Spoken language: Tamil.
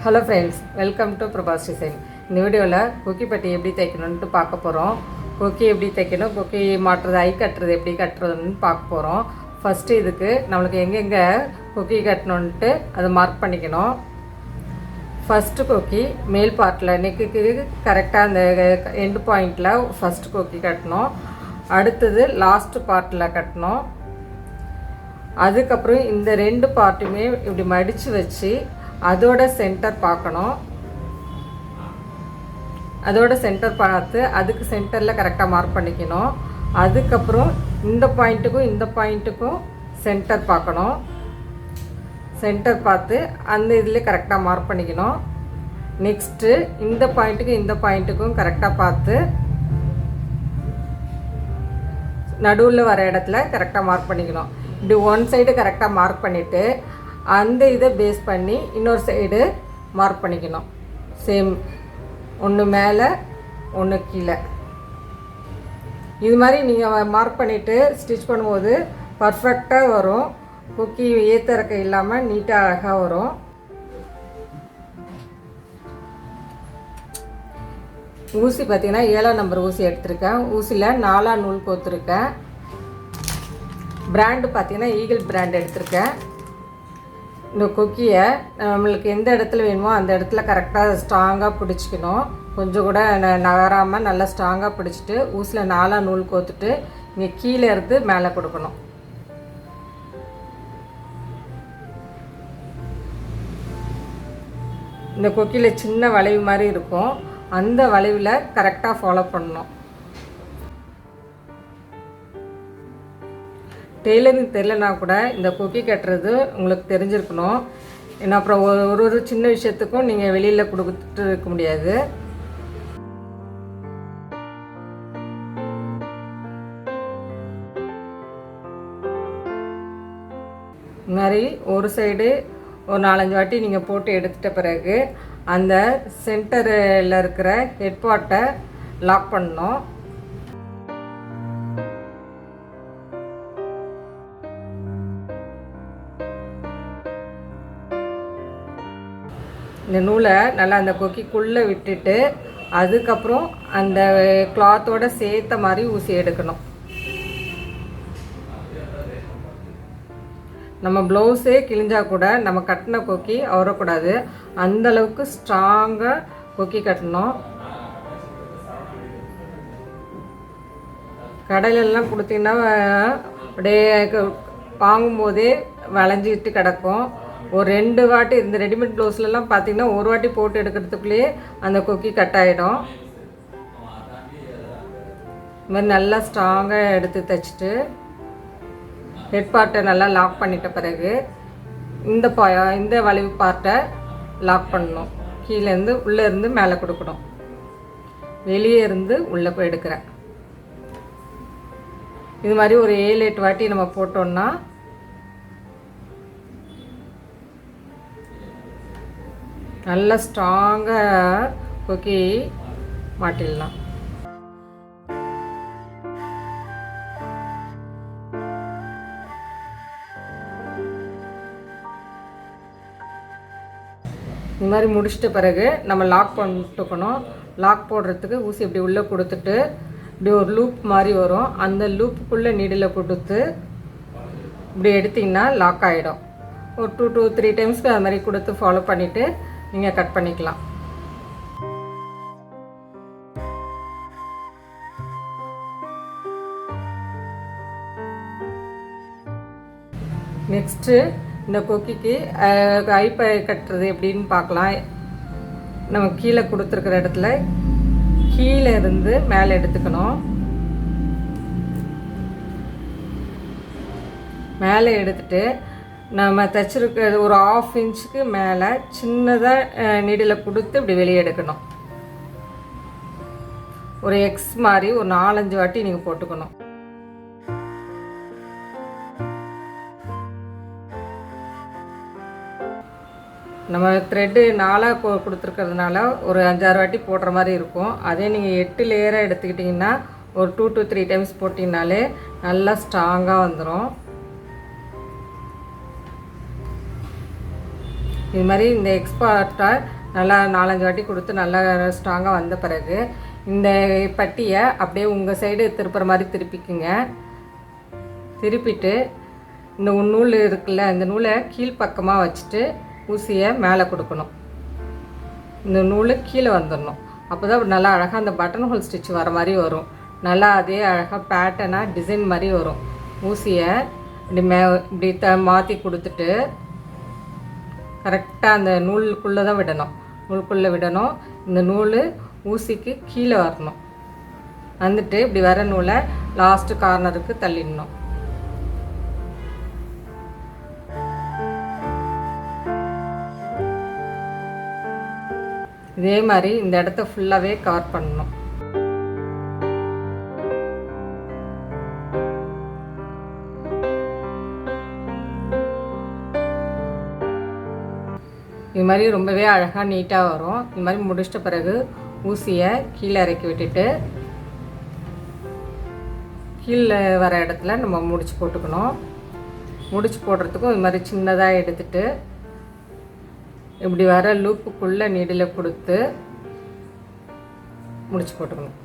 Hello friends, welcome to Prabhas design. இந்த வீடியோவில் கொக்கி பட்டி எப்படி தைக்கணுன்ட்டு பார்க்க போகிறோம். கொக்கி எப்படி தைக்கணும், கொக்கி மாட்டுறது, ஐ கட்டுறது எப்படி கட்டுறதுன்னு பார்க்க போகிறோம். ஃபஸ்ட்டு இதுக்கு நம்மளுக்கு எங்கெங்கே கொக்கி கட்டணுன்ட்டு அதை மார்க் பண்ணிக்கணும். ஃபஸ்ட்டு கொக்கி மேல் பார்ட்டில் நெக்குக்கு கரெக்டாக அந்த எண்டு பாயிண்டில் ஃபஸ்ட்டு கொக்கி கட்டணும். அடுத்தது லாஸ்ட்டு பார்ட்டில் கட்டணும். அதுக்கப்புறம் இந்த ரெண்டு பார்ட்டுமே இப்படி மடித்து வச்சு அதோட சென்டர் பார்க்கணும். அதோட சென்டர் பார்த்து அதுக்கு சென்டரில் கரெக்டாக மார்க் பண்ணிக்கணும். அதுக்கப்புறம் இந்த பாயிண்ட்டுக்கும் சென்டர் பார்க்கணும். சென்டர் பார்த்து அந்த இதில் கரெக்டாக மார்க் பண்ணிக்கணும். நெக்ஸ்ட்டு இந்த பாயிண்ட்டுக்கும் கரெக்டாக பார்த்து நடுவில் வர இடத்துல கரெக்டாக மார்க் பண்ணிக்கணும். இப்படி ஒன் சைடு கரெக்டாக மார்க் பண்ணிவிட்டு அந்த இதை பேஸ் பண்ணி இன்னொரு சைடு மார்க் பண்ணிக்கணும். சேம், ஒன்று மேலே ஒன்று கீழே. இது மாதிரி நீங்கள் மார்க் பண்ணிவிட்டு ஸ்டிச் பண்ணும்போது பர்ஃபெக்டாக வரும். கொக்கி ஏத்தறக்க இல்லாமல் நீட்டாக அழகாக வரும். ஊசி பார்த்திங்கன்னா 7ஆம் நம்பர் ஊசி எடுத்திருக்கேன். ஊசியில் 4 நூல் கோத்துருக்கேன். பிராண்டு பார்த்திங்கன்னா ஈகிள் பிராண்ட் எடுத்திருக்கேன். இந்த கொக்கியை நம்மளுக்கு எந்த இடத்துல வேணுமோ அந்த இடத்துல கரெக்டாக ஸ்ட்ராங்காக பிடிச்சிக்கணும். கொஞ்சம் கூட நகராமல் நல்லா ஸ்ட்ராங்காக பிடிச்சிட்டு ஊசியில் 4 நூல் கோத்துட்டு இங்கே கீழே இருந்து மேலே கொடுக்கணும். இந்த கொக்கியில் சின்ன வளைவு மாதிரி இருக்கும். அந்த வளைவில் கரெக்டாக ஃபாலோ பண்ணணும். டெய்லரிங் தெரியலனா கூட இந்த கொக்கி கட்டுறது உங்களுக்கு தெரிஞ்சிருக்கணும். ஏன்னா அப்புறம் ஒரு சின்ன விஷயத்துக்கும் நீங்கள் வெளியில் கொடுத்துட்டு இருக்க முடியாது. இந்த மாதிரி ஒரு சைடு ஒரு 4-5 வாட்டி நீங்கள் போட்டு எடுத்துட்ட பிறகு அந்த சென்டரில் இருக்கிற ஹெட் பார்ட்டை லாக் பண்ணணும். இந்த நூலை நல்லா அந்த கொக்கிக்குள்ளே விட்டுட்டு அதுக்கப்புறம் அந்த கிளாத்தோடு சேர்த்த மாதிரி ஊசி எடுக்கணும். நம்ம ப்ளவுஸே கிழிஞ்சால் கூட நம்ம கட்டின கொக்கி அவரக்கூடாது. அந்தளவுக்கு ஸ்ட்ராங்காக கொக்கி கட்டணும். கடையிலெல்லாம் கொடுத்தீங்கன்னா அப்படியே வாங்கும்போதே வளைஞ்சிட்டு கிடக்கும். ஒரு 2 வாட்டி இந்த ரெடிமேட் ப்ளவுஸ்லலாம் பார்த்திங்கன்னா ஒரு வாட்டி போட்டு எடுக்கிறதுக்குள்ளேயே அந்த கொக்கி கட் ஆகிடும். இது மாதிரி நல்லா ஸ்ட்ராங்காக எடுத்து தைச்சிட்டு ஹெட் பார்ட்டை நல்லா லாக் பண்ணிட்ட பிறகு இந்த வளைவு பார்ட்டை லாக் பண்ணணும். கீழேருந்து உள்ளேருந்து மேலே கொடுக்கணும். வெளியே இருந்து உள்ளே போய் எடுக்கிறேன். இது மாதிரி ஒரு 7-8 வாட்டி நம்ம போட்டோம்னா நல்லா ஸ்ட்ராங்காக கொக்கி மாட்டிடலாம். இந்த மாதிரி முடிச்சிட்ட பிறகு நம்ம லாக் பண்ணிட்டுக்கணும். லாக் போடுறதுக்கு ஊசி இப்படி உள்ளே கொடுத்துட்டு இப்படி ஒரு லூப் மாதிரி வரும். அந்த லூப்புக்குள்ளே நீடில் கொடுத்து இப்படி எடுத்திங்கன்னா லாக் ஆகிடும். ஒரு 2 to 3 டைம்ஸ்க்கு அது மாதிரி கொடுத்து ஃபாலோ பண்ணிவிட்டு நீங்கள் கட் பண்ணிக்கலாம். நெக்ஸ்ட்டு இந்த கொக்கிக்கு ஐப்பை கட்டுறது எப்படின்னு பார்க்கலாம். நம்ம கீழே கொடுத்துருக்கிற இடத்துல கீழே இருந்து மேலே எடுத்துக்கணும். மேலே எடுத்துட்டு நம்ம தைச்சிருக்க ஒரு 1/2 இன்ச்சுக்கு மேலே சின்னதாக நீடில் கொடுத்து இப்படி வெளியே எடுக்கணும். ஒரு எக்ஸ் மாதிரி ஒரு 4-5 வாட்டி நீங்கள் போட்டுக்கணும். நம்ம த்ரெட்டு 4 கொடுத்துருக்கிறதுனால ஒரு 5-6 வாட்டி போடுற மாதிரி இருக்கும். அதே நீங்கள் 8 லேயராக எடுத்துக்கிட்டிங்கன்னா ஒரு 2 to 3 டைம்ஸ் போட்டிங்கனாலே நல்லா ஸ்ட்ராங்காக வந்துடும். இது மாதிரி இந்த எக்ஸ்பர்ட்டாக நல்லா 4-5 வாட்டி கொடுத்து நல்லா ஸ்ட்ராங்காக வந்த பிறகு இந்த பட்டியை அப்படியே உங்கள் சைடு திருப்புற மாதிரி திருப்பிக்குங்க. திருப்பிட்டு இந்த நூல் இருக்குல்ல, இந்த நூலை கீழ்ப்பக்கமாக வச்சுட்டு ஊசியை மேலே கொடுக்கணும். இந்த நூல் கீழே வந்துடணும். அப்போ தான் நல்லா அழகாக அந்த பட்டன் ஹோல் ஸ்டிச் வர மாதிரி வரும். நல்லா அதே அழகாக பேட்டர்னாக டிசைன் மாதிரி வரும். ஊசியை இப்படி மாற்றி கொடுத்துட்டு கரெக்டாக அந்த நூலுக்குள்ளே தான் விடணும். நூலுக்குள்ளே விடணும். இந்த நூல் ஊசிக்கு கீழே வரணும். வந்துட்டு இப்படி வர நூலை லாஸ்ட்டு கார்னருக்கு தள்ளிடணும். இதே மாதிரி இந்த இடத்த ஃபுல்லாகவே கவர் பண்ணணும். இது மாதிரி ரொம்பவே அழகாக நீட்டாக வரும். இது மாதிரி முடிச்சிட்ட பிறகு ஊசியை கீழே இறக்கி விட்டுட்டு கீழே வர இடத்துல நம்ம முடிச்சு போட்டுக்கணும். முடிச்சு போடுறதுக்கும் இது மாதிரி சின்னதாக எடுத்துட்டு இப்படி வர லூப்புக்குள்ளே நீடில் கொடுத்து முடிச்சு போட்டுக்கணும்.